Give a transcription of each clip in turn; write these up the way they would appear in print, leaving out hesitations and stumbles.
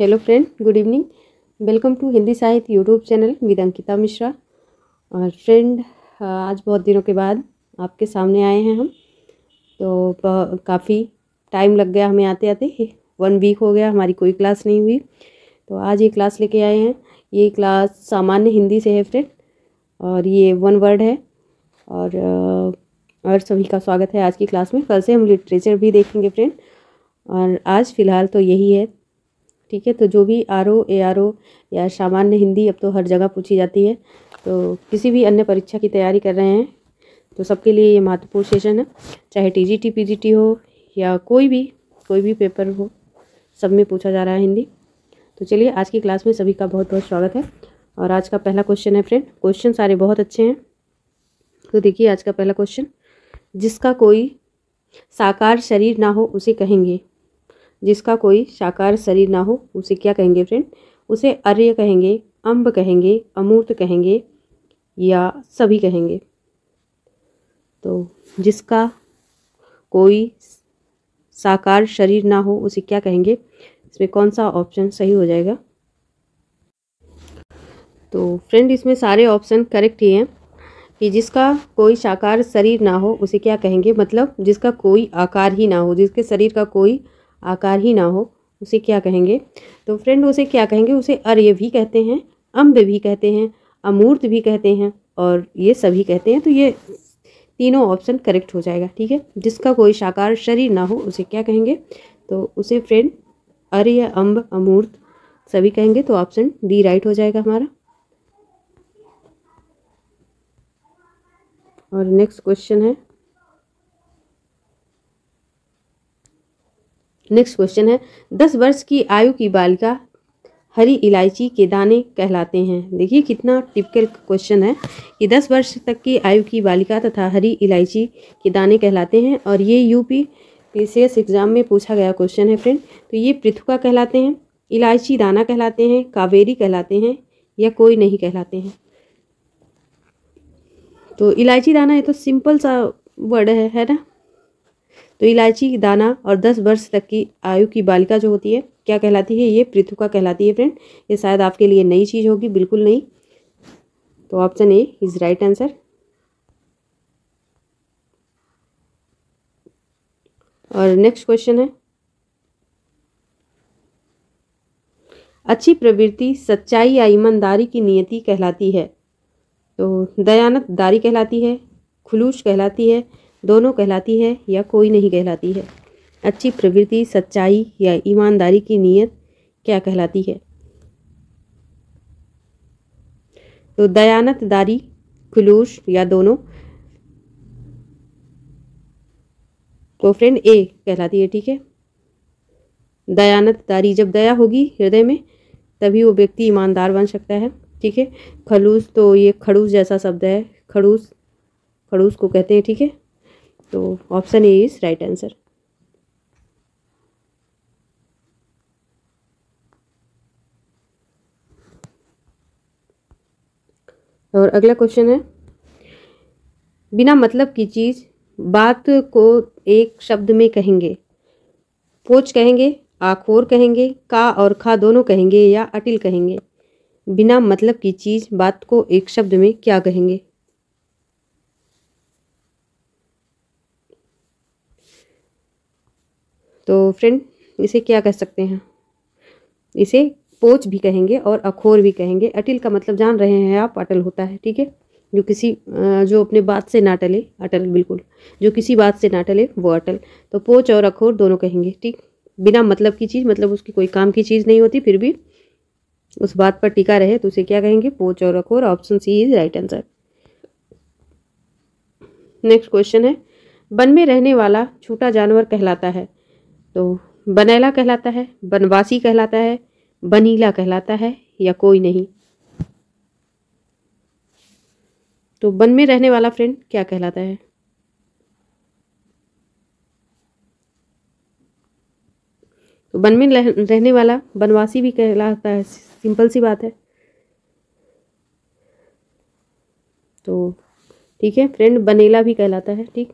Hello friend, good evening. Welcome to Hindi Sahitya YouTube channel with Ankita Mishra. और friend, आज बहुत दिनों के बाद आपके सामने आए हैं हम। तो काफ़ी टाइम लग गया हमें आते आते, 1 वीक हो गया हमारी कोई क्लास नहीं हुई। तो आज ये क्लास लेके आए हैं। ये क्लास सामान्य हिंदी से है फ्रेंड, और ये 1 वर्ड है। और सभी का स्वागत है आज की क्लास में। कल से हम लिटरेचर भी देखेंगे फ्रेंड, और आज फ़िलहाल तो यही है, ठीक है। तो जो भी RO ARO या सामान्य हिंदी अब तो हर जगह पूछी जाती है, तो किसी भी अन्य परीक्षा की तैयारी कर रहे हैं तो सबके लिए ये महत्वपूर्ण सेशन है। चाहे TGT PGT हो या कोई भी पेपर हो, सब में पूछा जा रहा है हिंदी। तो चलिए, आज की क्लास में सभी का बहुत बहुत स्वागत है। और आज का पहला क्वेश्चन है फ्रेंड। क्वेश्चन सारे बहुत अच्छे हैं। तो देखिए, आज का पहला क्वेश्चन, जिसका कोई साकार शरीर ना हो उसे कहेंगे। जिसका कोई साकार शरीर ना हो उसे क्या कहेंगे फ्रेंड? उसे अर्य कहेंगे, अम्ब कहेंगे, अमूर्त कहेंगे या सभी कहेंगे। तो जिसका कोई साकार शरीर ना हो उसे क्या कहेंगे, इसमें कौन सा ऑप्शन सही हो जाएगा? तो फ्रेंड, इसमें सारे ऑप्शन करेक्ट ही हैं कि जिसका कोई साकार शरीर ना हो उसे क्या कहेंगे, मतलब जिसका कोई आकार ही ना हो, जिसके शरीर का कोई आकार ही ना हो उसे क्या कहेंगे। तो फ्रेंड, उसे क्या कहेंगे? उसे अर्य भी कहते हैं, अम्ब भी कहते हैं, अमूर्त भी कहते हैं और ये सभी कहते हैं। तो ये तीनों ऑप्शन करेक्ट हो जाएगा, ठीक है। जिसका कोई साकार शरीर ना हो उसे क्या कहेंगे? तो उसे फ्रेंड अर्य, अम्ब, अमूर्त सभी कहेंगे। तो ऑप्शन डी राइट हो जाएगा हमारा। और नेक्स्ट क्वेश्चन है 10 वर्ष की आयु की बालिका हरी इलायची के दाने कहलाते हैं। देखिए कितना टिपिकल क्वेश्चन है कि 10 वर्ष तक की आयु की बालिका तथा हरी इलायची के दाने कहलाते हैं। और ये UP PCS एग्जाम में पूछा गया क्वेश्चन है फ्रेंड। तो ये पृथुका कहलाते हैं, इलायची दाना कहलाते हैं, कावेरी कहलाते हैं या कोई नहीं कहलाते हैं। तो इलायची दाना, ये तो सिंपल सा वर्ड है ना। तो इलायची दाना और 10 वर्ष तक की आयु की बालिका जो होती है क्या कहलाती है? ये पृथुका कहलाती है फ्रेंड। ये शायद आपके लिए नई चीज़ होगी, बिल्कुल नहीं। तो option A is right answer. और नेक्स्ट क्वेश्चन है, अच्छी प्रवृत्ति सच्चाई या ईमानदारी की नियति कहलाती है। तो दयानतदारी कहलाती है, खुलूस कहलाती है, दोनों कहलाती है या कोई नहीं कहलाती है। अच्छी प्रवृत्ति सच्चाई या ईमानदारी की नीयत क्या कहलाती है? तो दयानतदारी, खुलूस या दोनों। तो फ्रेंड ए कहलाती है, ठीक है। दयानतदारी, जब दया होगी हृदय में तभी वो व्यक्ति ईमानदार बन सकता है, ठीक है। खलूस, तो ये खड़ूस जैसा शब्द है, खड़ूस को कहते हैं, ठीक है। तो option A is right answer. और अगला क्वेश्चन है, बिना मतलब की चीज बात को एक शब्द में कहेंगे। पोच कहेंगे, आखोर कहेंगे, का और खा दोनों कहेंगे या अटिल कहेंगे। बिना मतलब की चीज बात को एक शब्द में क्या कहेंगे? तो फ्रेंड, इसे क्या कह सकते हैं? इसे पोच भी कहेंगे और अखोर भी कहेंगे। अटिल का मतलब जान रहे हैं आप, अटल होता है, ठीक है। जो अपने बात से ना टले, अटल, बिल्कुल। जो किसी बात से ना टले वो अटल। तो पोच और अखोर दोनों कहेंगे, ठीक। बिना मतलब की चीज़, मतलब उसकी कोई काम की चीज़ नहीं होती, फिर भी उस बात पर टिका रहे तो उसे क्या कहेंगे? पोच और अखोर। Option C is right answer. Next question है, वन में रहने वाला छोटा जानवर कहलाता है। तो बनेला कहलाता है, बनवासी कहलाता है, बनीला कहलाता है या कोई नहीं। तो वन में रहने वाला फ्रेंड क्या कहलाता है? तो वन में रहने वाला बनवासी भी कहलाता है, सिंपल सी बात है। तो ठीक है फ्रेंड, बनेला भी कहलाता है, ठीक।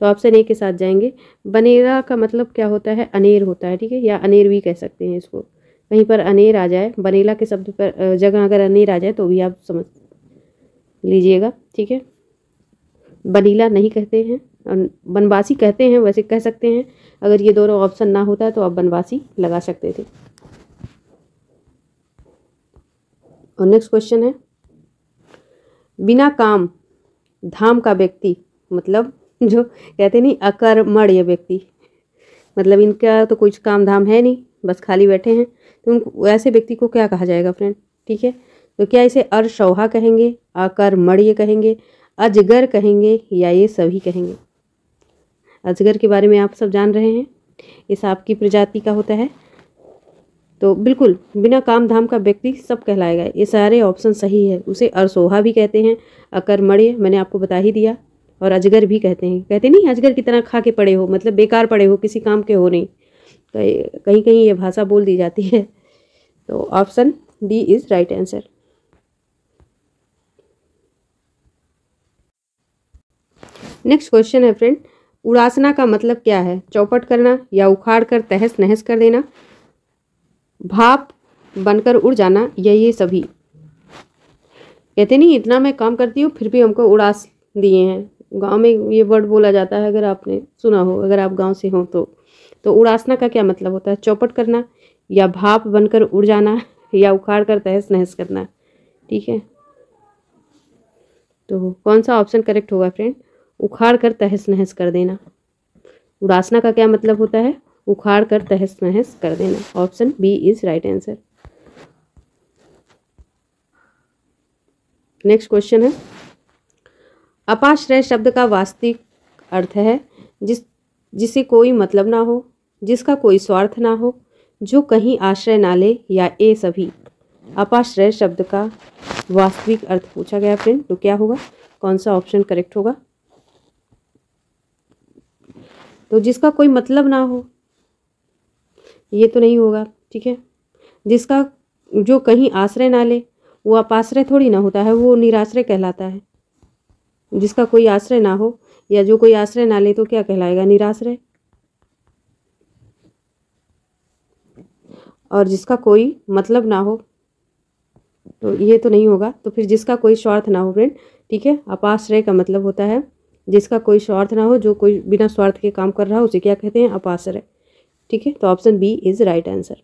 तो ऑप्शन ए के साथ जाएंगे। बनेला का मतलब क्या होता है? अनेर होता है, ठीक है, या अनेर भी कह सकते हैं इसको। कहीं पर अनेर आ जाए, बनेला के शब्द पर जगह अगर अनेर आ जाए तो भी आप समझ लीजिएगा, ठीक है। बनीला नहीं कहते हैं, बनवासी कहते हैं, वैसे कह सकते हैं। अगर ये दोनों ऑप्शन ना होता तो आप बनवासी लगा सकते थे। और नेक्स्ट क्वेश्चन है, बिना काम धाम का व्यक्ति, मतलब जो कहते नहीं अकर्मण्य व्यक्ति, मतलब इनका तो कुछ काम धाम है नहीं, बस खाली बैठे हैं, तो उनको ऐसे व्यक्ति को क्या कहा जाएगा फ्रेंड, ठीक है। तो क्या इसे अरसौहा कहेंगे, अकर्मण्य कहेंगे, अजगर कहेंगे, या ये सभी कहेंगे। अजगर के बारे में आप सब जान रहे हैं, ये सांप की प्रजाति का होता है। तो बिल्कुल बिना काम धाम का व्यक्ति सब कहलाएगा, ये सारे ऑप्शन सही है। उसे अरसोहा भी कहते हैं, अकर्मण्य मैंने आपको बता ही दिया, और अजगर भी कहते हैं। कहते नहीं अजगर की तरह खा के पड़े हो, मतलब बेकार पड़े हो, किसी काम के हो नहीं। कहीं कहीं ये भाषा बोल दी जाती है। तो option D is right answer. Next question है फ्रेंड, उड़ासना का मतलब क्या है, चौपट करना, या उखाड़ कर तहस नहस कर देना, भाप बनकर उड़ जाना, या ये सभी। कहते नहीं इतना मैं काम करती हूँ फिर भी हमको उड़ास दिए हैं। गांव में ये वर्ड बोला जाता है, अगर आपने सुना हो, अगर आप गांव से हो तो उड़ासना का क्या मतलब होता है, चौपट करना, या भाप बनकर उड़ जाना, या उखाड़ कर तहस नहस करना, ठीक है। तो कौन सा ऑप्शन करेक्ट होगा फ्रेंड, उखाड़ कर तहस नहस कर देना। उड़ासना का क्या मतलब होता है, उखाड़ कर तहस नहस कर देना। Option B is right answer. Next question है, अपाश्रय शब्द का वास्तविक अर्थ है जिसे कोई मतलब ना हो, जिसका कोई स्वार्थ ना हो, जो कहीं आश्रय ना ले, या ए सभी। अपाश्रय शब्द का वास्तविक अर्थ पूछा गया फ्रेंड, तो क्या होगा, कौन सा ऑप्शन करेक्ट होगा। तो जिसका कोई मतलब ना हो, ये तो नहीं होगा, ठीक है। जिसका जो कहीं आश्रय ना ले, वो अपाश्रय थोड़ी ना होता है, वो निराश्रय कहलाता है। जिसका कोई आश्रय ना हो या जो कोई आश्रय ना ले तो क्या कहलाएगा, निराश्रय। और जिसका कोई मतलब ना हो, तो ये तो नहीं होगा। तो फिर जिसका कोई स्वार्थ ना हो फ्रेंड, ठीक है। अपाश्रय का मतलब होता है जिसका कोई स्वार्थ ना हो, जो कोई बिना स्वार्थ के काम कर रहा हो, उसे क्या कहते हैं, अपाश्रय, ठीक है। तो option B is right answer.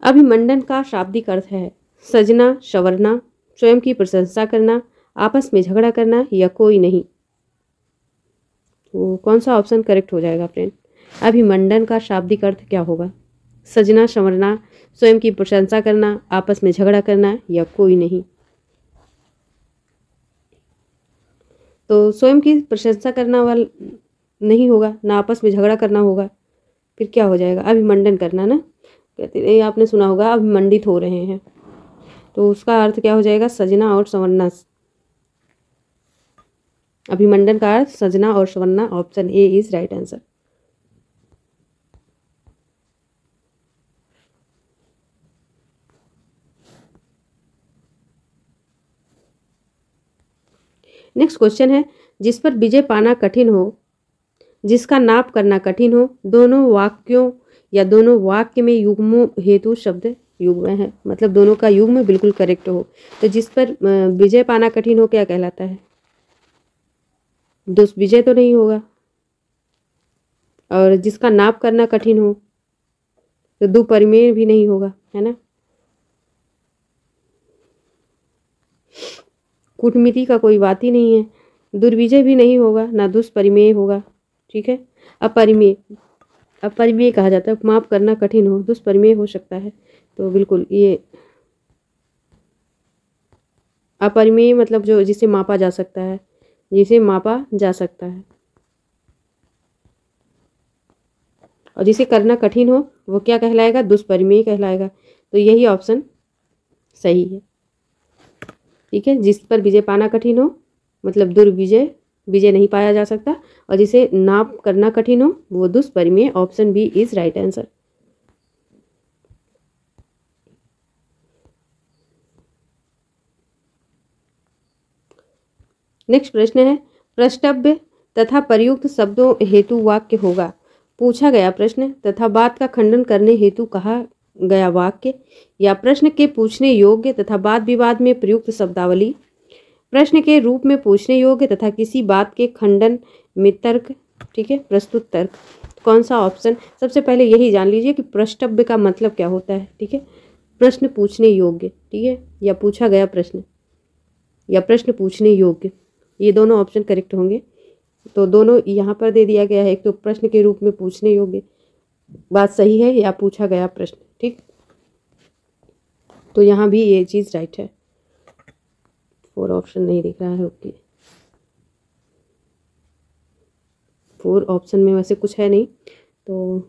अभिमंडन का शाब्दिक अर्थ है सजना, संवरना, स्वयं की प्रशंसा करना, आपस में झगड़ा करना, या कोई नहीं। तो कौन सा ऑप्शन करेक्ट हो जाएगा फ्रेंड, अभिमंडन का शाब्दिक अर्थ क्या होगा, सजना, संवरना, स्वयं की प्रशंसा करना, आपस में झगड़ा करना, या कोई नहीं। तो स्वयं की प्रशंसा करना वाला नहीं होगा ना, आपस में झगड़ा करना होगा, फिर क्या हो जाएगा, अभिमंडन करना ना। कहते आपने सुना होगा अभिमंडित हो रहे हैं, तो उसका अर्थ क्या हो जाएगा, सजना और संवरना। अभिमंडन का अर्थ सजना और संवरना। Option A is right answer. Next question है, जिस पर विजय पाना कठिन हो, जिसका नाप करना कठिन हो, दोनों वाक्यों या दोनों वाक्य में युग्मों हेतु शब्द युग्म है, मतलब दोनों का युग्म बिल्कुल करेक्ट हो। तो जिस पर विजय पाना कठिन हो क्या कहलाता है, दुष्विजय तो नहीं होगा। और जिसका नाप करना कठिन हो तो दुपरिमेय भी नहीं होगा, है ना। कूटमिति का कोई बात ही नहीं है, दुर्विजय भी नहीं होगा, ना दुष्परिमेय होगा, ठीक है। अपरिमेय, अपरिमेय कहा जाता है, माप करना कठिन हो, दुष्परिमेय हो सकता है। तो बिल्कुल ये अपरिमेय मतलब जो जिसे मापा जा सकता है, जिसे मापा जा सकता है। और जिसे करना कठिन हो वो क्या कहलाएगा, दुष्परिमेय कहलाएगा। तो यही ऑप्शन सही है, ठीक है। जिस पर विजय पाना कठिन हो मतलब दुर्विजय, विजय नहीं पाया जा सकता, और जिसे नाप करना कठिन हो वो दुष्परिमेय। Option B is right answer. Next प्रश्न है, प्रष्टव्य तथा प्रयुक्त शब्दों हेतु वाक्य होगा। पूछा गया प्रश्न तथा बात का खंडन करने हेतु कहा गया वाक्य, या प्रश्न के पूछने योग्य तथा वाद विवाद में प्रयुक्त शब्दावली, प्रश्न के रूप में पूछने योग्य तथा किसी बात के खंडन में तर्क, ठीक है, प्रस्तुत तर्क। कौन सा ऑप्शन? सबसे पहले यही जान लीजिए कि प्रष्टव्य का मतलब क्या होता है, ठीक है, प्रश्न पूछने योग्य, ठीक है, या पूछा गया प्रश्न या प्रश्न पूछने योग्य, ये दोनों ऑप्शन करेक्ट होंगे। तो दोनों यहाँ पर दे दिया गया है, एक तो प्रश्न के रूप में पूछने योग्य, बात सही है, या पूछा गया प्रश्न, ठीक, तो यहाँ भी ये चीज़ राइट है। 4 ऑप्शन नहीं दिख रहा है, ओके, 4 ऑप्शन में वैसे कुछ है नहीं, तो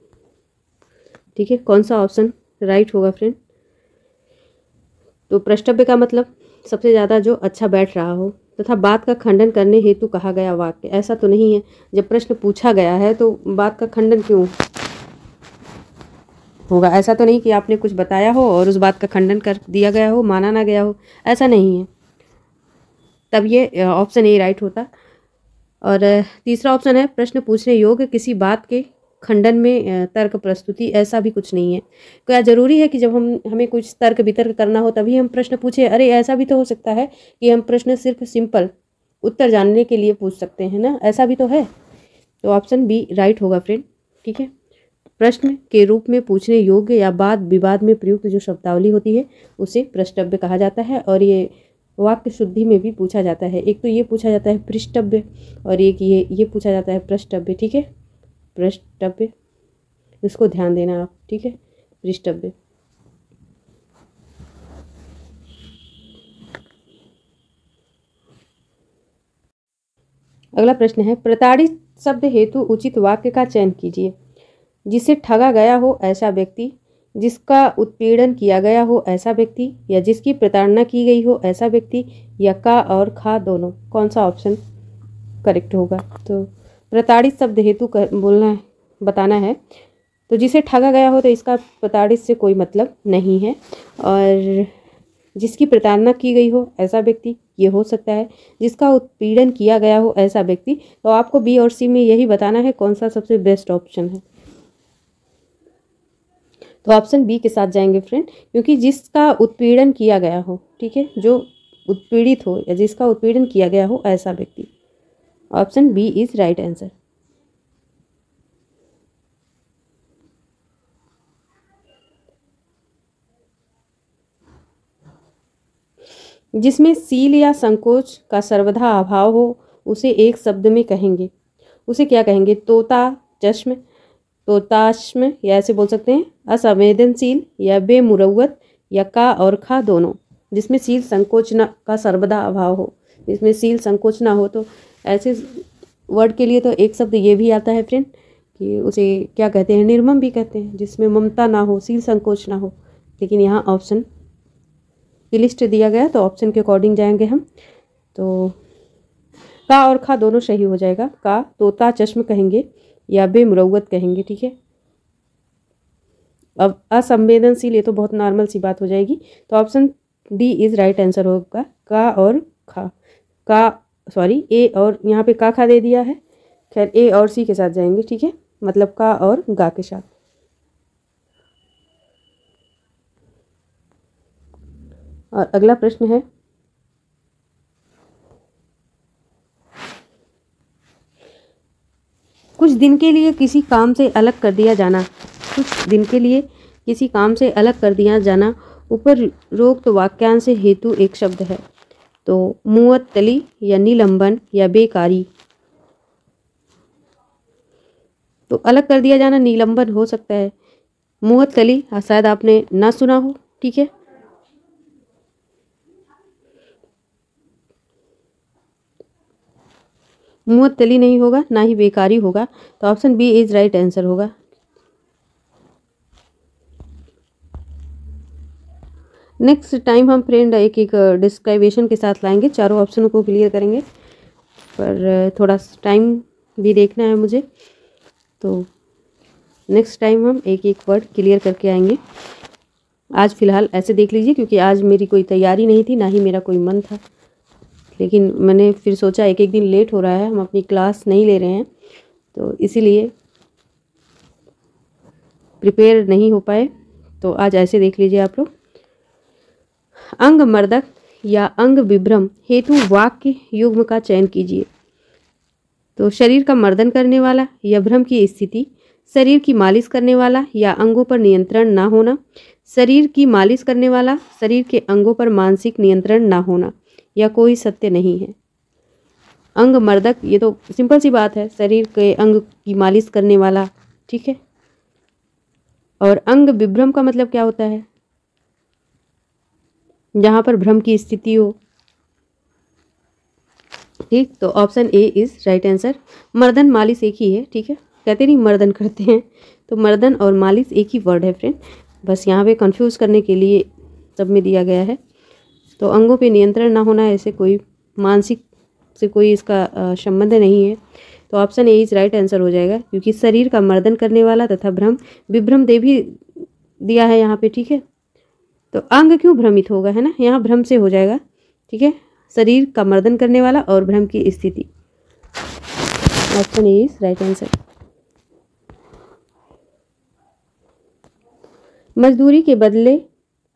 ठीक है, कौन सा ऑप्शन राइट होगा फ्रेंड? तो प्रष्टव्य का मतलब सबसे ज़्यादा जो अच्छा बैठ रहा हो तथा बात का खंडन करने हेतु कहा गया वाक्य। ऐसा तो नहीं है, जब प्रश्न पूछा गया है तो बात का खंडन क्यों होगा? ऐसा तो नहीं कि आपने कुछ बताया हो और उस बात का खंडन कर दिया गया हो, माना ना गया हो, ऐसा नहीं है, तब ये ऑप्शन ए राइट होता। और तीसरा ऑप्शन है प्रश्न पूछने योग्य किसी बात के खंडन में तर्क प्रस्तुति, ऐसा भी कुछ नहीं है। क्या ज़रूरी है कि जब हमें कुछ तर्क वितर्क करना हो तभी हम प्रश्न पूछे? अरे ऐसा भी तो हो सकता है कि हम प्रश्न सिर्फ सिंपल उत्तर जानने के लिए पूछ सकते हैं ना, ऐसा भी तो है। तो ऑप्शन बी राइट होगा फ्रेंड, ठीक है। प्रश्न के रूप में पूछने योग्य या वाद विवाद में प्रयुक्त जो शब्दावली होती है उसे प्रष्टव्य कहा जाता है, और ये वाक्य शुद्धि में भी पूछा जाता है। एक तो ये पूछा जाता है पृष्ठव्य, और एक ये पूछा जाता है प्रष्टव्य, ठीक है, पृष्ठव्य, इसको ध्यान देना आप, ठीक है, पृष्ठव्य। अगला प्रश्न है प्रताड़ित शब्द हेतु उचित वाक्य का चयन कीजिए। जिसे ठगा गया हो ऐसा व्यक्ति, जिसका उत्पीड़न किया गया हो ऐसा व्यक्ति, या जिसकी प्रताड़ना की गई हो ऐसा व्यक्ति, या का और खा दोनों। कौन सा ऑप्शन करेक्ट होगा? तो प्रताड़ित शब्द हेतु बोलना है, बताना है। तो जिसे ठगा गया हो तो इसका प्रताड़ित से कोई मतलब नहीं है, और जिसकी प्रताड़ना की गई हो ऐसा व्यक्ति ये हो सकता है, जिसका उत्पीड़न किया गया हो ऐसा व्यक्ति। तो आपको बी और सी में यही बताना है कौन सा सबसे बेस्ट ऑप्शन है। तो ऑप्शन बी के साथ जाएंगे फ्रेंड, क्योंकि जिसका उत्पीड़न किया गया हो, ठीक है, जो उत्पीड़ित हो या जिसका उत्पीड़न किया गया हो ऐसा व्यक्ति। Option B is right answer. जिसमें सील या संकोच का सर्वथा अभाव हो उसे एक शब्द में कहेंगे, उसे क्या कहेंगे? तोता चश्म, तोताश्म, या ऐसे बोल सकते हैं असंवेदनशील या बेमुरवत, या का और खा दोनों। जिसमें सील संकोच न का सर्वदा अभाव हो, जिसमें सील संकोच ना हो, तो ऐसे वर्ड के लिए तो एक शब्द ये भी आता है फ्रेंड कि उसे क्या कहते हैं? निर्मम भी कहते हैं, जिसमें ममता ना हो, सील संकोच ना हो। लेकिन यहाँ ऑप्शन की लिस्ट दिया गया तो ऑप्शन के अकॉर्डिंग जाएंगे हम। तो का और खा दोनों सही हो जाएगा। का तोता चश्म कहेंगे या बेमुरवत कहेंगे, ठीक है। अब असंवेदनशील, ये तो बहुत नॉर्मल सी बात हो जाएगी, तो option D is right answer होगा, का और खा। का सॉरी ए और यहाँ पे का खा दे दिया है, खैर ए और सी के साथ जाएंगे, ठीक है, मतलब का और गा के साथ। और अगला प्रश्न है कुछ दिन के लिए किसी काम से अलग कर दिया जाना, कुछ दिन के लिए किसी काम से अलग कर दिया जाना उपरोक्त वाक्यांश हेतु एक शब्द है। तो मुअत्तली या निलंबन या बेकारी। तो अलग कर दिया जाना निलंबन हो सकता है। मुअत्तली शायद आपने ना सुना हो, ठीक है। मुअत्तली नहीं होगा, ना ही बेकारी होगा, तो option B is right answer होगा। नेक्स्ट टाइम हम फ्रेंड एक एक डिस्क्रिप्शन के साथ लाएंगे, चारों ऑप्शनों को क्लियर करेंगे, पर थोड़ा टाइम भी देखना है मुझे, तो नेक्स्ट टाइम हम एक एक वर्ड क्लियर करके आएंगे। आज फ़िलहाल ऐसे देख लीजिए, क्योंकि आज मेरी कोई तैयारी नहीं थी, ना ही मेरा कोई मन था, लेकिन मैंने फिर सोचा एक एक दिन लेट हो रहा है, हम अपनी क्लास नहीं ले रहे हैं, तो इसीलिए प्रिपेयर नहीं हो पाए। तो आज ऐसे देख लीजिए आप लोग। अंग मर्दक या अंग विभ्रम हेतु वाक्य युग्म का चयन कीजिए। तो शरीर का मर्दन करने वाला या भ्रम की स्थिति, शरीर की मालिश करने वाला या अंगों पर नियंत्रण ना होना, शरीर की मालिश करने वाला, शरीर के अंगों पर मानसिक नियंत्रण ना होना, या कोई सत्य नहीं है। अंग मर्दक, ये तो सिंपल सी बात है, शरीर के अंग की मालिश करने वाला, ठीक है। और अंग विभ्रम का मतलब क्या होता है? जहाँ पर भ्रम की स्थिति हो, ठीक। तो option A is right answer. मर्दन मालिश एक ही है, ठीक है, कहते नहीं मर्दन करते हैं, तो मर्दन और मालिश एक ही वर्ड है फ्रेंड, बस यहाँ पे कंफ्यूज करने के लिए सब में दिया गया है। तो अंगों पे नियंत्रण ना होना, ऐसे कोई मानसिक से कोई इसका संबंध नहीं है, तो option A is right answer हो जाएगा, क्योंकि शरीर का मर्दन करने वाला तथा भ्रम विभ्रम दे भी दिया है यहाँ पे, ठीक है। तो अंग क्यों भ्रमित होगा, है ना, यहाँ भ्रम से हो जाएगा, ठीक है, शरीर का मर्दन करने वाला और भ्रम की स्थिति। Option A is right answer. मजदूरी के बदले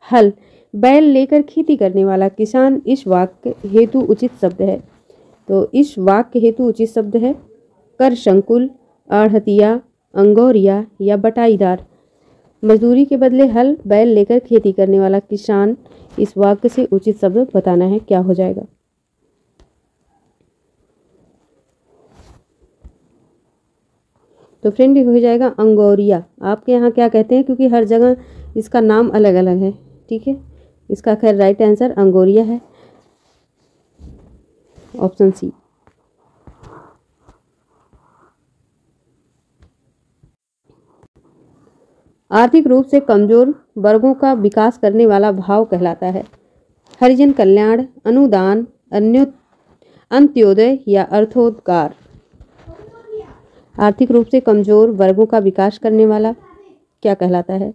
हल बैल लेकर खेती करने वाला किसान इस वाक्य हेतु उचित शब्द है। तो इस वाक्य हेतु उचित शब्द है कर संकुल, आढ़तिया, अंगोरिया या बटाईदार। मजदूरी के बदले हल बैल लेकर खेती करने वाला किसान, इस वाक्य से उचित शब्द बताना है, क्या हो जाएगा? तो फ्रेंड हो जाएगा अंगोरिया। आपके यहाँ क्या कहते हैं, क्योंकि हर जगह इसका नाम अलग अलग है, ठीक है। इसका खैर राइट आंसर अंगोरिया है, ऑप्शन सी। आर्थिक रूप से कमजोर वर्गों का विकास करने वाला भाव कहलाता है हरिजन कल्याण, अनुदान, अंत्योदय या अर्थोद्गार। आर्थिक रूप से कमजोर वर्गों का विकास करने वाला क्या कहलाता है?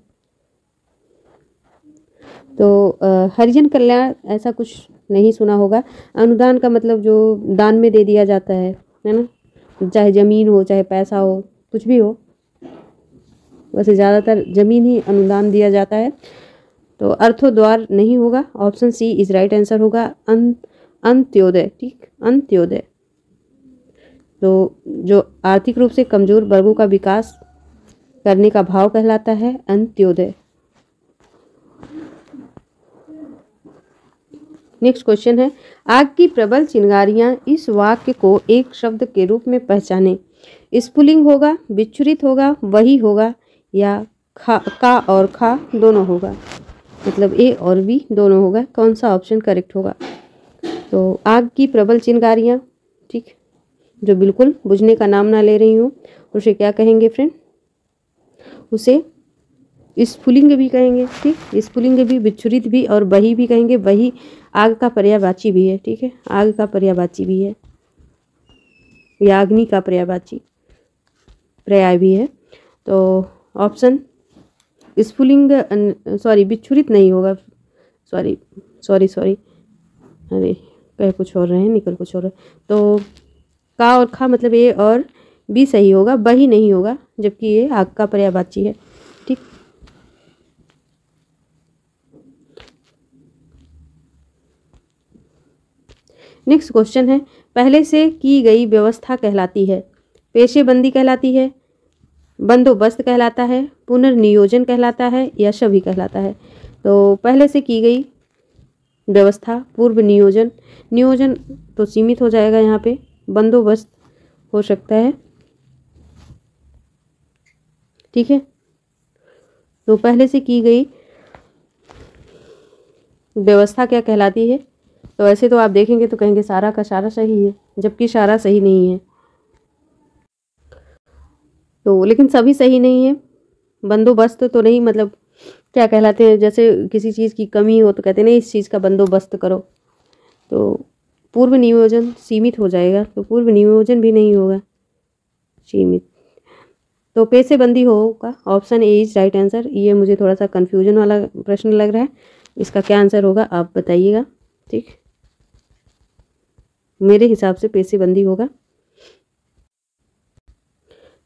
तो हरिजन कल्याण ऐसा कुछ नहीं सुना होगा। अनुदान का मतलब जो दान में दे दिया जाता है ना, चाहे ज़मीन हो चाहे पैसा हो, कुछ भी हो, वैसे ज़्यादातर ज़मीन ही अनुदान दिया जाता है। तो अर्थोद्वार नहीं होगा, option C is right answer होगा अंत्योदय, ठीक, अंत्योदय। तो जो आर्थिक रूप से कमजोर वर्गों का विकास करने का भाव कहलाता है अंत्योदय। नेक्स्ट क्वेश्चन है, आग की प्रबल चिंगारियां, इस वाक्य को एक शब्द के रूप में पहचाने। स्फुलिंग होगा, विच्छुरित होगा, वही होगा, या का और खा दोनों होगा, मतलब ए और बी दोनों होगा। कौन सा ऑप्शन करेक्ट होगा? तो आग की प्रबल चिंगारियां, ठीक, जो बिल्कुल बुझने का नाम ना ले रही हूँ, उसे क्या कहेंगे फ्रेंड? उसे स्फुलिंग भी कहेंगे, ठीक, स्फुलिंग भी, विच्छुरित भी और वही भी कहेंगे। वही आग का पर्यायवाची भी है, ठीक है, आग का पर्यायवाची भी है, या अग्नि का पर्यायवाची पर्याय भी है। तो ऑप्शन स्फुलिंग, सॉरी विच्छुरित नहीं होगा, सॉरी सॉरी सॉरी, अरे कह कुछ और रहे हैं, निकल कुछ और है। तो का और खा मतलब ए और बी सही होगा, वही नहीं होगा, जबकि ये आग का पर्यायवाची है, ठीक। नेक्स्ट क्वेश्चन है, पहले से की गई व्यवस्था कहलाती है पेशेबंदी कहलाती है, बंदोबस्त कहलाता है, पुनर्नियोजन कहलाता है, या सभी कहलाता है? तो पहले से की गई व्यवस्था, पूर्व नियोजन, नियोजन तो सीमित हो जाएगा यहाँ पे, बंदोबस्त हो सकता है, ठीक है। तो पहले से की गई व्यवस्था क्या कहलाती है? तो ऐसे तो आप देखेंगे तो कहेंगे सारा का सारा सही है, जबकि सारा सही नहीं है। तो लेकिन सभी सही नहीं है। बंदोबस्त तो नहीं, मतलब क्या कहलाते हैं, जैसे किसी चीज़ की कमी हो तो कहते हैं नहीं इस चीज़ का बंदोबस्त करो। तो पूर्व नियोजन सीमित हो जाएगा, तो पूर्व नियोजन भी नहीं होगा, सीमित। तो पेशेबंदी होगा, option A is right answer. ये मुझे थोड़ा सा कन्फ्यूजन वाला प्रश्न लग रहा है, इसका क्या आंसर होगा आप बताइएगा, ठीक। मेरे हिसाब से पेशेबंदी होगा।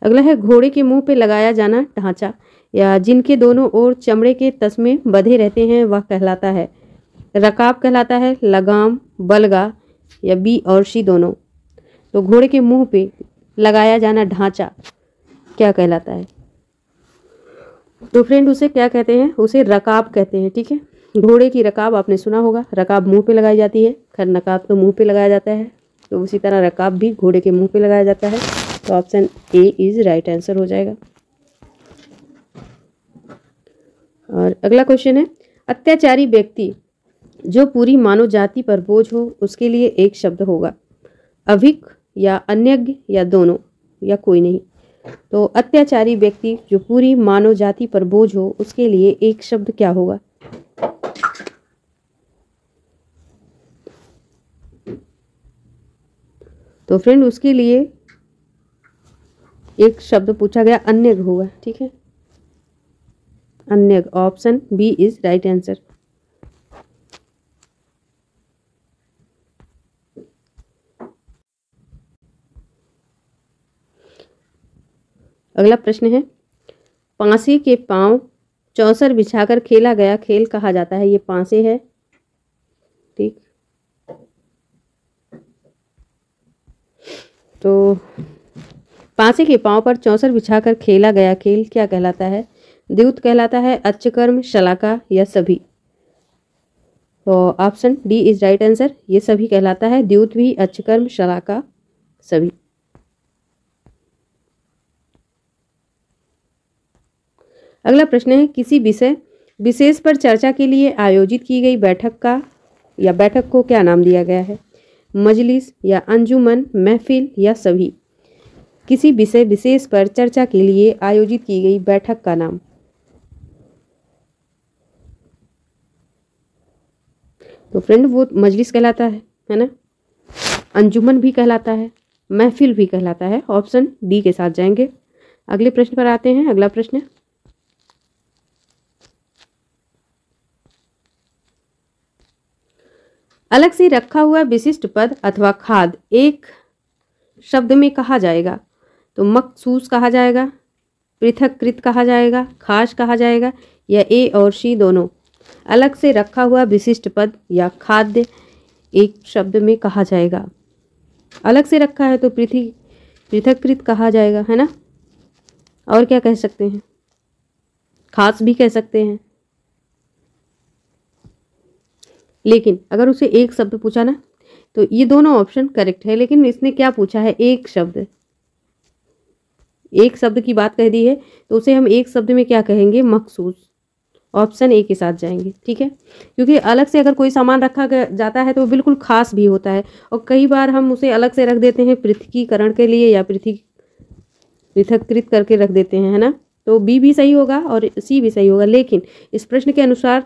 अगला है घोड़े के मुंह पे लगाया जाना ढांचा या जिनके दोनों ओर चमड़े के तस्मे बंधे रहते हैं वह कहलाता है। रकाब कहलाता है, लगाम, बलगा या बी और सी दोनों। तो घोड़े के मुंह पे लगाया जाना ढांचा क्या कहलाता है? तो फ्रेंड उसे क्या कहते हैं? उसे रकाब कहते हैं। ठीक है, घोड़े की रकाब आपने सुना होगा, रकाब मुंह पे लगाई जाती है। खैर नकाब तो मुंह पे लगाया जाता है, तो उसी तरह रकाब भी घोड़े के मुंह पे लगाया जाता है। तो option A is right answer हो जाएगा। और अगला क्वेश्चन है, अत्याचारी व्यक्ति जो पूरी मानव जाति पर बोझ हो उसके लिए एक शब्द होगा। अभिक या अन्यज्ञ या दोनों या कोई नहीं। तो अत्याचारी व्यक्ति जो पूरी मानव जाति पर बोझ हो उसके लिए एक शब्द क्या होगा? तो फ्रेंड उसके लिए एक शब्द पूछा गया, अन्यज्ञ होगा। ठीक है, अन्यज्ञ, option B is right answer. अगला प्रश्न है, पांसे के पांव चौसर बिछाकर खेला गया खेल कहा जाता है। ये पांसे है। ठीक, तो पांसे के पांव पर चौसर बिछाकर खेला गया खेल क्या कहलाता है? द्यूत कहलाता है, अच्छकर्म, शलाका या सभी। तो option D is right answer. ये सभी कहलाता है, द्यूत भी, अच्छकर्म, शलाका, सभी। अगला प्रश्न है, किसी विषय विशेष पर चर्चा के लिए आयोजित की गई बैठक को क्या नाम दिया गया है? मजलिस या अंजुमन, महफिल या सभी। किसी विषय विशेष पर चर्चा के लिए आयोजित की गई बैठक का नाम। तो फ्रेंड वो मजलिस कहलाता है ना, अंजुमन भी कहलाता है, महफिल भी कहलाता है। ऑप्शन डी के साथ जाएंगे। अगले प्रश्न पर आते हैं। अगला प्रश्न, अलग से रखा हुआ विशिष्ट पद अथवा खाद एक शब्द में कहा जाएगा। तो मखसूस कहा जाएगा, पृथक्कृत कहा जाएगा, खास कहा जाएगा या ए और सी दोनों। अलग से रखा हुआ विशिष्ट पद या खाद्य एक शब्द में कहा जाएगा। अलग से रखा है तो पृथक्कृत कहा जाएगा, है ना। और क्या कह सकते हैं? खास भी कह सकते हैं। लेकिन अगर उसे एक शब्द पूछा ना, तो ये दोनों ऑप्शन करेक्ट है, लेकिन इसने क्या पूछा है? एक शब्द। एक शब्द की बात कह दी है तो उसे हम एक शब्द में क्या कहेंगे? मखसूस। ऑप्शन ए के साथ जाएंगे। ठीक है, क्योंकि अलग से अगर कोई सामान रखा जाता है तो वो बिल्कुल खास भी होता है, और कई बार हम उसे अलग से रख देते हैं पृथकीकरण के लिए या पृथक्कृत करके रख देते हैं, है ना। तो बी भी सही होगा और सी भी सही होगा, लेकिन इस प्रश्न के अनुसार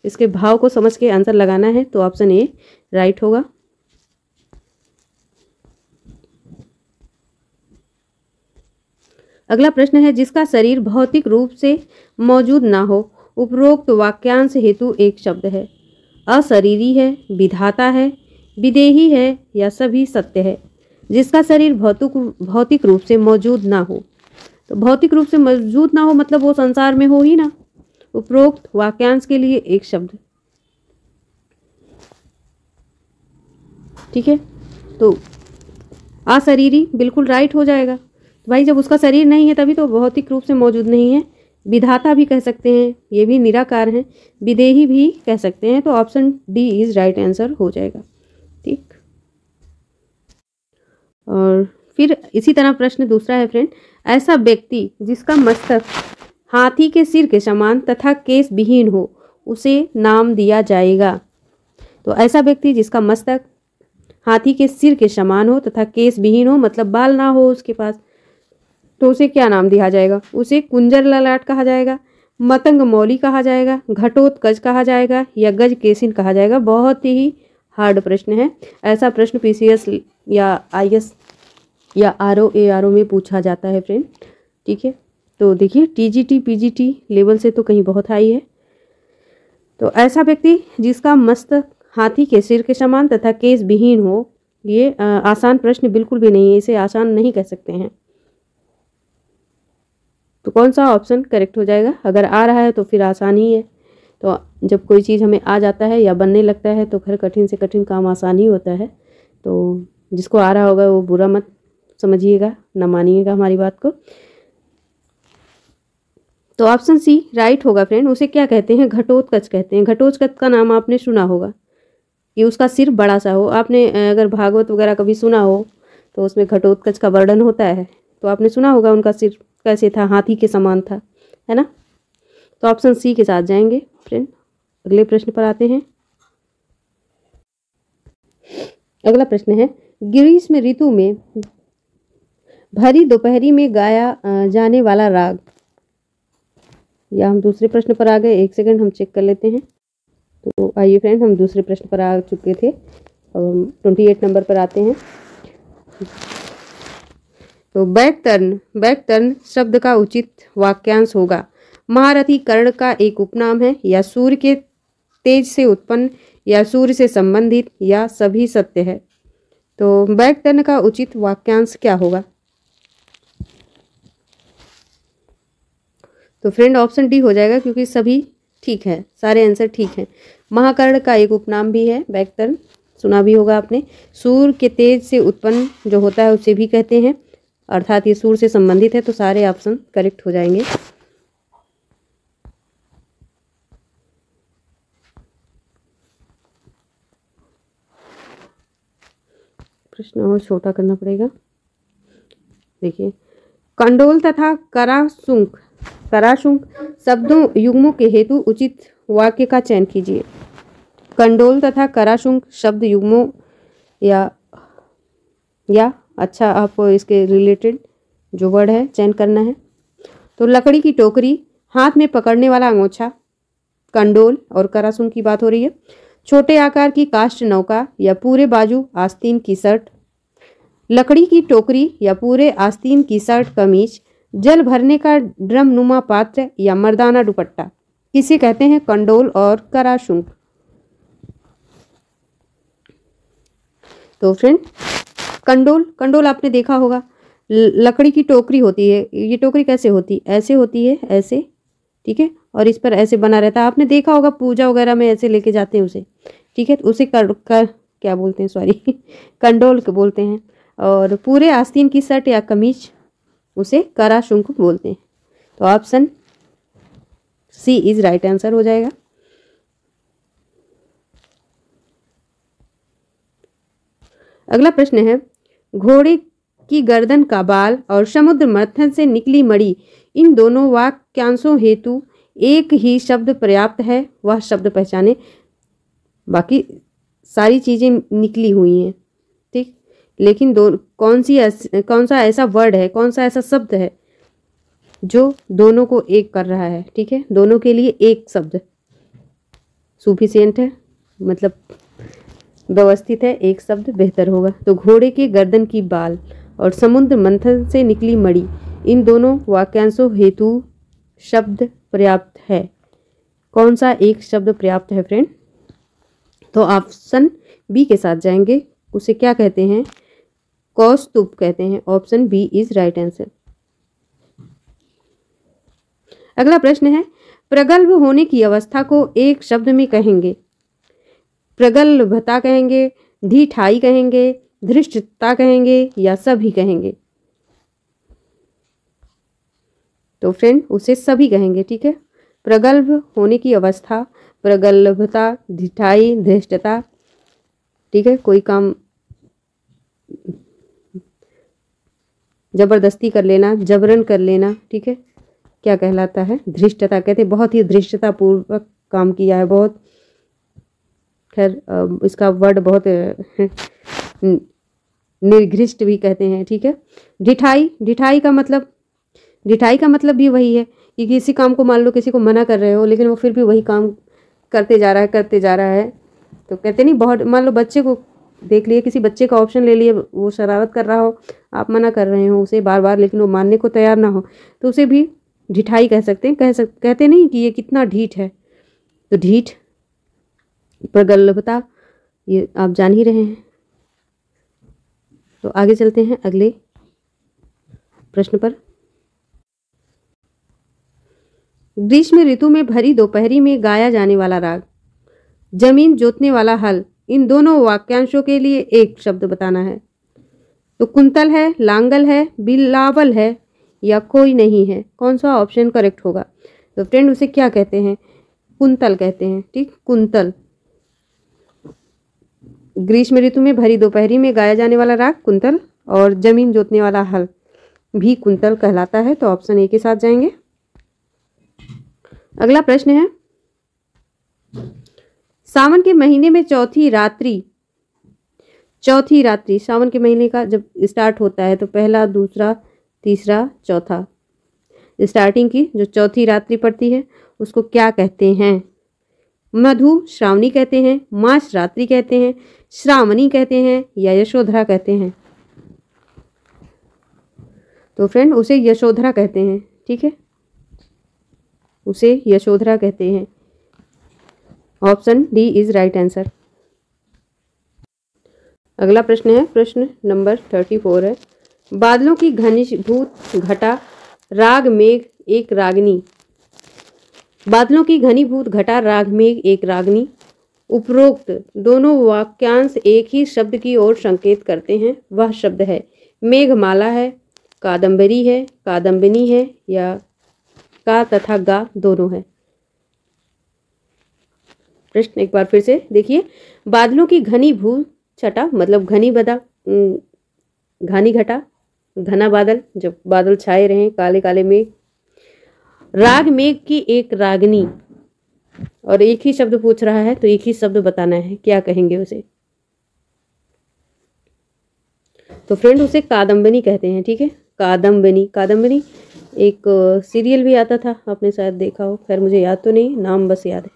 इसके भाव को समझ के आंसर लगाना है, तो ऑप्शन ए राइट होगा। अगला प्रश्न है, जिसका शरीर भौतिक रूप से मौजूद ना हो उपरोक्त वाक्यांश हेतु एक शब्द है। अशरीरी है, विधाता है, विदेही है या सभी सत्य है। जिसका शरीर भौतिक रूप से मौजूद ना हो, तो भौतिक रूप से मौजूद ना हो मतलब वो संसार में हो ही ना। उपरोक्त वाक्यांश के लिए एक शब्द। ठीक है, तो अशरीरी बिल्कुल राइट हो जाएगा। तो भाई जब उसका शरीर नहीं है तभी तो भौतिक रूप से मौजूद नहीं है। विधाता भी कह सकते हैं, ये भी निराकार हैं। विदेही भी कह सकते हैं, तो option D is right answer हो जाएगा। ठीक, और फिर इसी तरह प्रश्न दूसरा है फ्रेंड, ऐसा व्यक्ति जिसका मस्तक हाथी के सिर के समान तथा केश विहीन हो उसे नाम दिया जाएगा। तो ऐसा व्यक्ति जिसका मस्तक हाथी के सिर के समान हो तथा केश विहीन हो, मतलब बाल ना हो उसके पास, तो उसे क्या नाम दिया जाएगा? उसे कुंजर ललाट कहा जाएगा, मतंग मौली कहा जाएगा, घटोत्कच कहा जाएगा या गज केसिन कहा जाएगा। बहुत ही हार्ड प्रश्न है। ऐसा प्रश्न पीसीएस या आईएएस या आरओ एआरओ में पूछा जाता है फ्रेंड। ठीक है, तो देखिए टीजीटी पीजीटी लेवल से तो कहीं बहुत हाई है। तो ऐसा व्यक्ति जिसका मस्तक हाथी के सिर के समान तथा केश विहीन हो ये आसान प्रश्न बिल्कुल भी नहीं है, इसे आसान नहीं कह सकते हैं। तो कौन सा ऑप्शन करेक्ट हो जाएगा? अगर आ रहा है तो फिर आसान ही है। तो जब कोई चीज़ हमें आ जाता है या बनने लगता है तो फिर कठिन से कठिन काम आसान ही होता है। तो जिसको आ रहा होगा वो बुरा मत समझिएगा, ना मानिएगा हमारी बात को। तो ऑप्शन सी राइट होगा फ्रेंड। उसे क्या कहते हैं? घटोत्कच कहते हैं। घटोत्कच का नाम आपने सुना होगा कि उसका सिर बड़ा सा हो। आपने अगर भागवत वगैरह कभी सुना हो तो उसमें घटोत्कच का वर्णन होता है, तो आपने सुना होगा उनका सिर कैसे था, हाथी के समान था, है ना। तो ऑप्शन सी के साथ जाएंगे फ्रेंड। अगले प्रश्न पर आते हैं। अगला प्रश्न है, ग्रीष्म ऋतु में भरी दोपहरी में गाया जाने वाला राग। या हम दूसरे प्रश्न पर आ गए, एक सेकंड हम चेक कर लेते हैं। तो आइए फ्रेंड, हम दूसरे प्रश्न पर आ चुके थे, अब हम 28 नंबर पर आते हैं। तो बैकतर्न शब्द का उचित वाक्यांश होगा, महारथी कर्ण का एक उपनाम है, या सूर्य के तेज से उत्पन्न, या सूर्य से संबंधित, या सभी सत्य है। तो बैकतर्न का उचित वाक्यांश क्या होगा? तो फ्रेंड ऑप्शन डी हो जाएगा, क्योंकि सभी ठीक है, सारे आंसर ठीक हैं। महाकर्ण का एक उपनाम भी है बैकतर्न, सुना भी होगा आपने। सूर्य के तेज से उत्पन्न जो होता है उसे भी कहते हैं, अर्थात ये सूर्य से संबंधित है। तो सारे ऑप्शन करेक्ट हो जाएंगे। प्रश्न और छोटा करना पड़ेगा। देखिए, कंडोल तथा कराशुंक शब्दों युग्मों के हेतु उचित वाक्य का चयन कीजिए। कंडोल तथा कराशुंक शब्द युग्मों या अच्छा, आपको इसके रिलेटेड जो वर्ड है चयन करना है। तो लकड़ी की टोकरी, हाथ में पकड़ने वाला अंगोछा, कंडोल और कराशुंक की बात हो रही है। छोटे आकार की काष्ठ नौका या पूरे बाजू आस्तीन की शर्ट, लकड़ी की टोकरी या पूरे आस्तीन की शर्ट कमीज, जल भरने का ड्रम नुमा पात्र या मर्दाना दुपट्टा, किसे कहते हैं कंडोल और कराशुंक? तो फ्रेंड कंडोल आपने देखा होगा, लकड़ी की टोकरी होती है। ये टोकरी कैसे होती है? ऐसे होती है, ऐसे, ठीक है, और इस पर ऐसे बना रहता है। आपने देखा होगा पूजा वगैरह में ऐसे लेके जाते हैं उसे, ठीक है। तो उसे क्या बोलते हैं, सॉरी कंडोल को बोलते हैं। और पूरे आस्तीन की शर्ट या कमीज उसे कराशुंक बोलते हैं। तो option C is right answer हो जाएगा। अगला प्रश्न है, घोड़े की गर्दन का बाल और समुद्र मंथन से निकली मणि, इन दोनों वाक्यांशों हेतु एक ही शब्द पर्याप्त है, वह शब्द पहचाने। बाकी सारी चीजें निकली हुई हैं, ठीक, लेकिन कौन सा ऐसा वर्ड है, कौन सा ऐसा शब्द है जो दोनों को एक कर रहा है, ठीक है। दोनों के लिए एक शब्द सुफिशिएंट है, मतलब व्यवस्थित है, एक शब्द बेहतर होगा। तो घोड़े के गर्दन की बाल और समुद्र मंथन से निकली मणि, इन दोनों वाक्यांशों हेतु शब्द पर्याप्त है। कौन सा एक शब्द पर्याप्त है फ्रेंड? तो ऑप्शन बी के साथ जाएंगे। उसे क्या कहते हैं? कौस्तुभ कहते हैं। Option B is right answer. अगला प्रश्न है, प्रगल्भ होने की अवस्था को एक शब्द में कहेंगे। प्रगल्भता कहेंगे, ढिठाई कहेंगे, धृष्टता कहेंगे, या सभी कहेंगे? तो फ्रेंड उसे सभी कहेंगे, ठीक है। प्रगल्भ होने की अवस्था, प्रगल्भता, ढिठाई, धृष्टता, ठीक है, कोई काम जबरदस्ती कर लेना, जबरन कर लेना, ठीक है, क्या कहलाता है? धृष्टता कहते हैं। बहुत ही धृष्टता पूर्वक काम किया है, बहुत, खैर इसका वर्ड बहुत निर्घृष्ट भी कहते हैं, ठीक है। ढिठाई का मतलब भी वही है कि किसी काम को मान लो किसी को मना कर रहे हो, लेकिन वो फिर भी वही काम करते जा रहा है। तो कहते नहीं, बहुत, मान लो बच्चे को देख लिए, किसी बच्चे का ऑप्शन ले लिए, वो शरारत कर रहा हो, आप मना कर रहे हो उसे बार बार, लेकिन वो मानने को तैयार ना हो, तो उसे भी ढिठाई कह सकते हैं। कहते नहीं कि ये कितना ढीठ है। तो ढीठ, प्रगल्भता, ये आप जान ही रहे हैं। तो आगे चलते हैं अगले प्रश्न पर। ग्रीष्म ऋतु में भरी दोपहरी में गाया जाने वाला राग, जमीन जोतने वाला हल, इन दोनों वाक्यांशों के लिए एक शब्द बताना है। तो कुंतल है, लांगल है, बिलावल है या कोई नहीं है, कौन सा ऑप्शन करेक्ट होगा? तो फ्रेंड उसे क्या कहते हैं? कुंतल कहते हैं। ठीक, कुंतल। ग्रीष्म ऋतु में भरी दोपहरी में गाया जाने वाला राग कुंतल और जमीन जोतने वाला हल भी कुंतल कहलाता है। तो ऑप्शन ए के साथ जाएंगे। अगला प्रश्न है, सावन के महीने में चौथी रात्रि सावन के महीने का जब स्टार्ट होता है तो पहला, दूसरा, तीसरा, चौथा, स्टार्टिंग की जो चौथी रात्रि पड़ती है उसको क्या कहते हैं? मधु श्रावणी कहते हैं, मास रात्रि कहते हैं, श्रावणी कहते हैं या यशोधरा कहते हैं? तो फ्रेंड उसे यशोधरा कहते हैं। ठीक है, उसे यशोधरा कहते हैं। Option D is right answer. अगला प्रश्न है, प्रश्न नंबर 34 है, बादलों की घनीभूत घटा राग मेघ एक रागिनी, बादलों की घनीभूत घटा राग मेघ एक रागिनी, उपरोक्त दोनों वाक्यांश एक ही शब्द की ओर संकेत करते हैं। वह शब्द है मेघमाला है, कादम्बरी है, कादम्बिनी है या का तथा गा दोनों है? प्रश्न एक बार फिर से देखिए, बादलों की घनीभूत छटा मतलब घनी बदा, घानी घटा, घना बादल, जब बादल छाए रहे, काले काले मेघ, राग मेघ की एक रागनी, और एक ही शब्द पूछ रहा है तो एक ही शब्द बताना है, क्या कहेंगे उसे? तो फ्रेंड उसे कादम्बिनी कहते हैं। ठीक है, कादम्बिनी। कादम्बिनी एक सीरियल भी आता था, आपने शायद देखा हो, खैर मुझे याद तो नहीं, नाम बस याद है।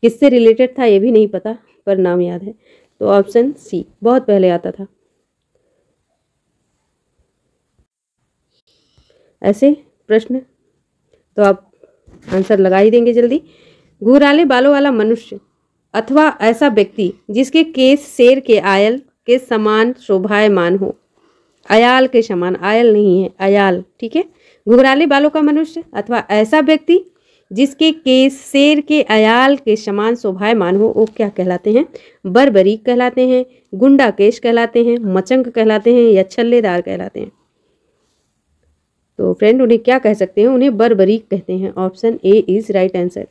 किससे रिलेटेड था ये भी नहीं पता, पर नाम याद है। तो ऑप्शन सी, बहुत पहले आता था। ऐसे प्रश्न तो आप आंसर लगा ही देंगे जल्दी। घुंघराले बालों वाला मनुष्य अथवा ऐसा व्यक्ति जिसके केस शेर के आयल के समान शोभायमान हो। अयाल के समान, आयल नहीं है, अयाल। ठीक है, घुंघराले बालों का मनुष्य अथवा ऐसा व्यक्ति जिसके केस शेर के अयाल के समान शोभायमान हो, वो क्या कहलाते हैं? बर्बरीक कहलाते हैं, गुंडा केश कहलाते हैं, मचंग कहलाते हैं या छल्लेदार कहलाते हैं? तो फ्रेंड उन्हें क्या कह सकते हैं? उन्हें बर्बरीक कहते हैं। Option A is right answer.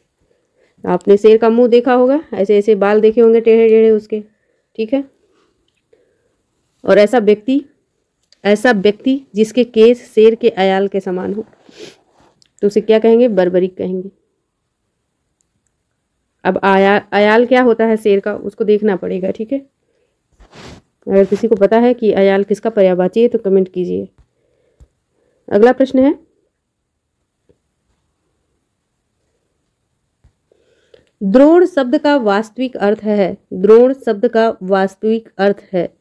आपने शेर का मुंह देखा होगा, ऐसे ऐसे बाल देखे होंगे टेढ़े टेढ़े उसके। ठीक है, और ऐसा व्यक्ति जिसके केस शेर के अयाल के समान हो, तो उसे क्या कहेंगे? बर्बरीक कहेंगे। अब अयाल क्या होता है शेर का, उसको देखना पड़ेगा। ठीक है, अगर किसी को पता है कि अयाल किसका पर्यायवाची है तो कमेंट कीजिए। अगला प्रश्न है, द्रोण शब्द का वास्तविक अर्थ है। द्रोण शब्द का वास्तविक अर्थ है।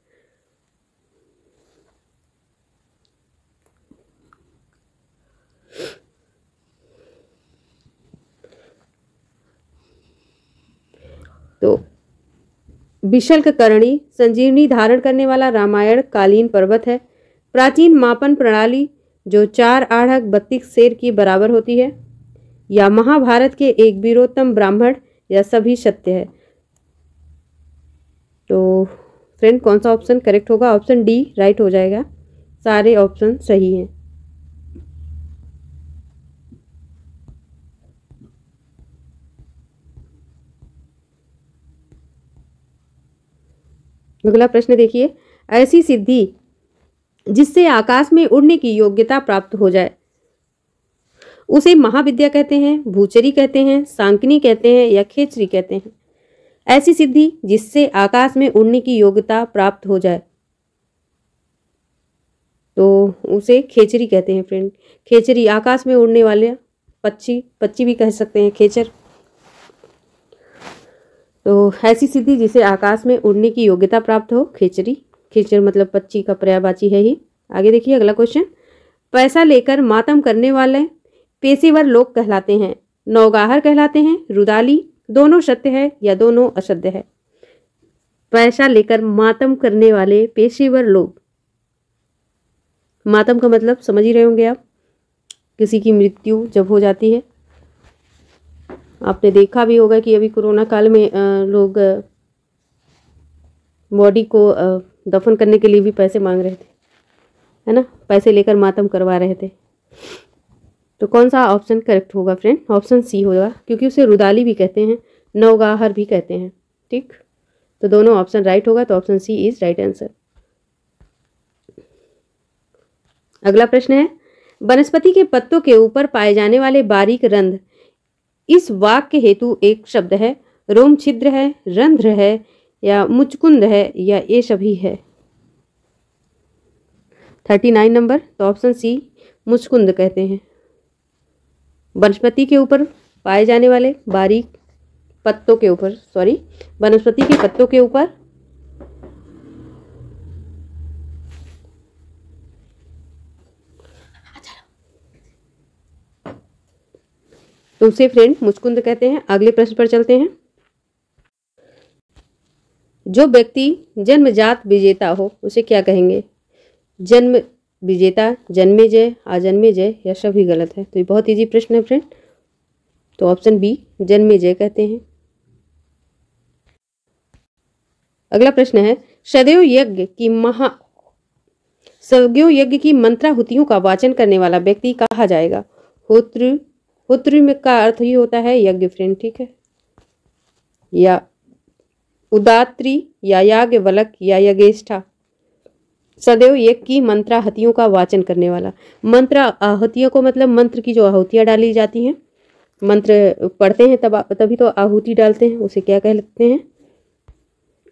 तो विशल्क करणी संजीवनी धारण करने वाला रामायण कालीन पर्वत है। प्राचीन मापन प्रणाली जो 4 आढ़क 32 शेर की बराबर होती है, या महाभारत के एक वीरोत्तम ब्राह्मण, या सभी सत्य है? तो फ्रेंड कौन सा ऑप्शन करेक्ट होगा? ऑप्शन डी राइट हो जाएगा, सारे ऑप्शन सही हैं। अगला प्रश्न देखिए, ऐसी सिद्धि जिससे आकाश में उड़ने की योग्यता प्राप्त हो जाए उसे महाविद्या कहते हैं, भूचरी कहते हैं, सांकनी कहते हैं या खेचरी कहते हैं? ऐसी सिद्धि जिससे आकाश में उड़ने की योग्यता प्राप्त हो जाए तो उसे खेचरी कहते हैं। फ्रेंड खेचरी, आकाश में उड़ने वाले पक्षी भी कह सकते हैं, खेचर। तो ऐसी सिद्धि जिसे आकाश में उड़ने की योग्यता प्राप्त हो, खेचरी। खेचर मतलब पक्षी का पर्यायवाची है ही। आगे देखिए अगला क्वेश्चन, पैसा लेकर मातम करने वाले पेशेवर लोग कहलाते हैं। नौगाहर कहलाते हैं, रुदाली, दोनों सत्य है या दोनों असत्य है? पैसा लेकर मातम करने वाले पेशेवर लोग। मातम का मतलब समझ ही रहे होंगे आप, किसी की मृत्यु जब हो जाती है। आपने देखा भी होगा कि अभी कोरोना काल में लोग बॉडी को दफन करने के लिए भी पैसे मांग रहे थे, है ना, पैसे लेकर मातम करवा रहे थे। तो कौन सा ऑप्शन करेक्ट होगा फ्रेंड? ऑप्शन सी होगा, क्योंकि उसे रुदाली भी कहते हैं, नवगाहर भी कहते हैं। ठीक, तो दोनों ऑप्शन राइट होगा, तो option C is right answer. अगला प्रश्न है, वनस्पति के पत्तों के ऊपर पाए जाने वाले बारीक रंध्र इस वाक्य हेतु एक शब्द है। रोम छिद्र है, रंध्र है, या मुचकुंद है, या ये सभी है। 39 नंबर, तो ऑप्शन सी मुचकुंद कहते हैं। वनस्पति के ऊपर पाए जाने वाले बारीक पत्तों के ऊपर, सॉरी, वनस्पति के पत्तों के ऊपर तो उसे फ्रेंड मुचकुंद कहते हैं। अगले प्रश्न पर चलते हैं। जो व्यक्ति जन्मजात विजेता हो उसे क्या कहेंगे? जन्म विजेता, जन्मेजय, अजन्मेजय, या सभी गलत है? तो ये बहुत इजी प्रश्न है फ्रेंड, तो ऑप्शन बी जन्मेजय कहते हैं। अगला प्रश्न है, सदैव यज्ञ की मंत्राहुतियों का वाचन करने वाला व्यक्ति कहा जाएगा? होत्र में का अर्थ ही होता है यज्ञ फ्रेंड, ठीक है, या उदात्री, या याज्ञवल्क, या यज्ञेष्ठा। सदैव यज्ञ की मंत्राहुतियों का वाचन करने वाला। मंत्र आहुतियों को मतलब मंत्र की जो आहुतियां डाली जाती हैं, मंत्र पढ़ते हैं तभी तो आहुति डालते हैं, उसे क्या कहते हैं?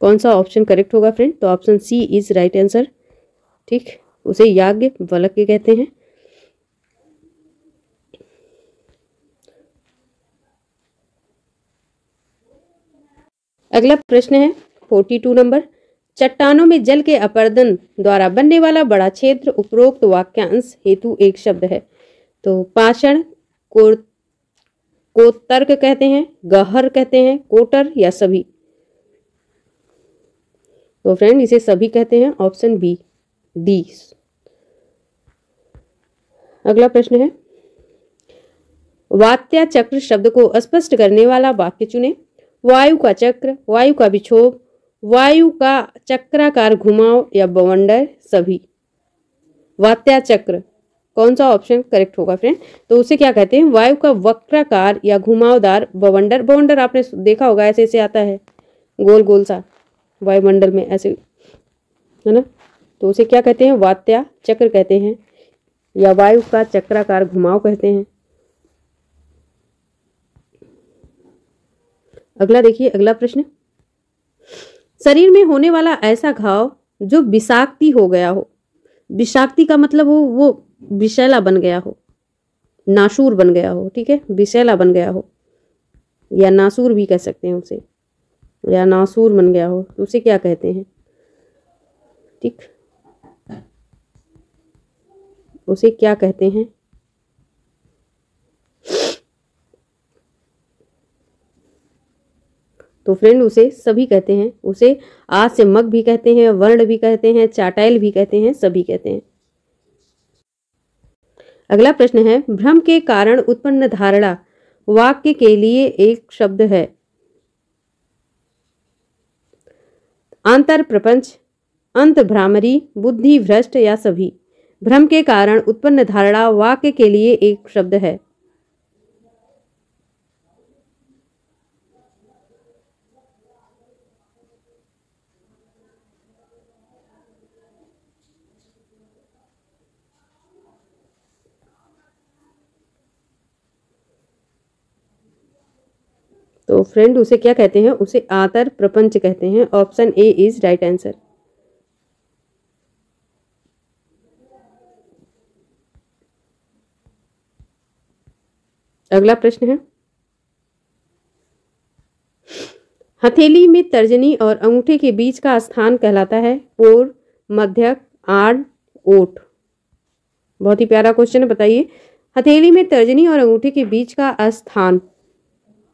कौन सा ऑप्शन करेक्ट होगा फ्रेंड? तो option C is right answer. ठीक, उसे याज्ञवल्क कहते हैं। अगला प्रश्न है 42 नंबर, चट्टानों में जल के अपर्दन द्वारा बनने वाला बड़ा क्षेत्र उपरोक्त वाक्यांश हेतु एक शब्द है। तो पाषाण, कोतर्क कहते हैं, गहर कहते हैं, कोटर, या सभी? तो फ्रेंड इसे सभी कहते हैं, ऑप्शन बी डी। अगला प्रश्न है, वात्या चक्र शब्द को स्पष्ट करने वाला वाक्य चुने। वायु का चक्र, वायु का विक्षोभ, वायु का चक्राकार घुमाव, या बवंडर, सभी? वात्या चक्र, कौन सा ऑप्शन करेक्ट होगा फ्रेंड? तो उसे क्या कहते हैं? वायु का वक्राकार या घुमावदार बवंडर। बवंडर आपने देखा होगा, ऐसे ऐसे आता है गोल गोल सा वायुमंडल में, ऐसे, है ना, तो उसे क्या कहते हैं? वात्या चक्र कहते हैं, या वायु का चक्राकार घुमाव कहते हैं। अगला देखिए, अगला प्रश्न, शरीर में होने वाला ऐसा घाव जो विषाक्ति हो गया हो। विषाक्ति का मतलब वो विषैला बन गया हो, नासूर बन गया हो, ठीक है, विषैला बन गया हो, या नासूर भी कह सकते हैं उसे, या नासूर बन गया हो, तो उसे क्या कहते हैं? ठीक, उसे क्या कहते हैं? तो फ्रेंड उसे सभी कहते हैं। उसे आज से मग भी कहते हैं, वर्ण भी कहते हैं, चाटाइल भी कहते हैं, सभी कहते हैं। अगला प्रश्न है, भ्रम के कारण उत्पन्न धारणा वाक्य के लिए एक शब्द है। आंतर प्रपंच, अंत भ्रामरी, बुद्धि भ्रष्ट, या सभी? भ्रम के कारण उत्पन्न धारणा वाक्य के लिए एक शब्द है। तो फ्रेंड उसे क्या कहते हैं? उसे आंतर प्रपंच कहते हैं। Option A is right answer. अगला प्रश्न है, हथेली में तर्जनी और अंगूठे के बीच का स्थान कहलाता है पोर, मध्यक, आड़, ओठ। बहुत ही प्यारा क्वेश्चन है, बताइए हथेली में तर्जनी और अंगूठे के बीच का स्थान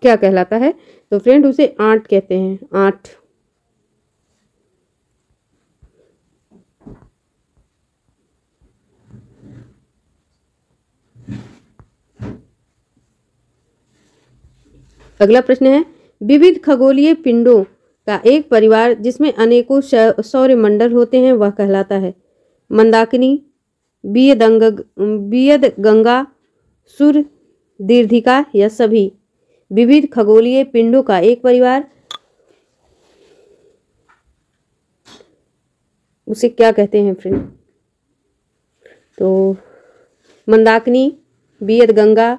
क्या कहलाता है? तो फ्रेंड उसे आंट कहते हैं, आंट। अगला प्रश्न है, विविध खगोलीय पिंडों का एक परिवार जिसमें अनेकों सौरमंडल होते हैं वह कहलाता है? मंदाकिनी, बियद गंगा, सूर्य, दीर्घिका या सभी? विविध खगोलीय पिंडों का एक परिवार, उसे क्या कहते हैं फ्रेंड? तो मंदाकिनी, बियद गंगा,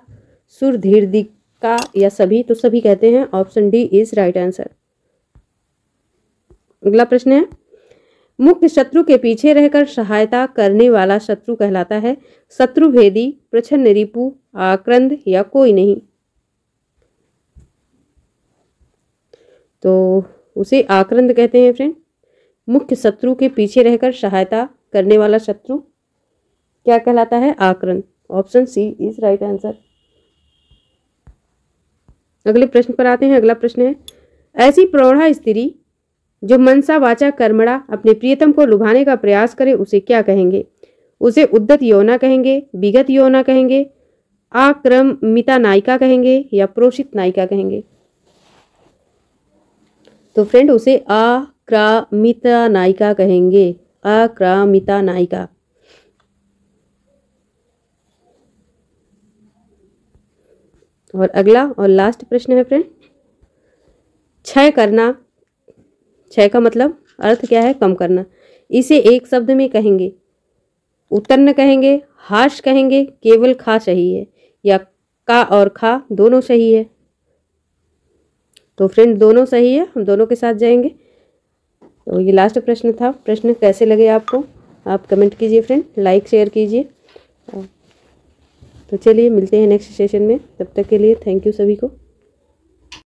सूर्य, दीर्घिका या सभी? तो सभी कहते हैं। Option D is right answer. अगला प्रश्न है, मुख्य शत्रु के पीछे रहकर सहायता करने वाला शत्रु कहलाता है? शत्रुभेदी, प्रच्छन्न रिपु, आक्रंद या कोई नहीं? तो उसे आक्रंद कहते हैं फ्रेंड। मुख्य शत्रु के पीछे रहकर सहायता करने वाला शत्रु क्या कहलाता है? आक्रंद। Option C is right answer. अगले प्रश्न पर आते हैं। अगला प्रश्न है, ऐसी प्रौढ़ा स्त्री जो मनसा वाचा कर्मणा अपने प्रियतम को लुभाने का प्रयास करे उसे क्या कहेंगे? उसे उद्दत यौना कहेंगे, विगत यौना कहेंगे, आक्रमिता नायिका कहेंगे या प्रोषित नायिका कहेंगे? तो फ्रेंड उसे आक्रामिता नायिका कहेंगे। आक्रामिता नायिका। और अगला और लास्ट प्रश्न है फ्रेंड, क्षय करना, क्षय का मतलब अर्थ क्या है? कम करना। इसे एक शब्द में कहेंगे? उत्तन्न कहेंगे, हाश कहेंगे, केवल खा सही है या का और खा दोनों सही है? तो फ्रेंड दोनों सही है, हम दोनों के साथ जाएंगे। तो ये लास्ट प्रश्न था। प्रश्न कैसे लगे आपको आप कमेंट कीजिए फ्रेंड, लाइक शेयर कीजिए। तो चलिए मिलते हैं नेक्स्ट सेशन में, तब तक के लिए थैंक यू सभी को।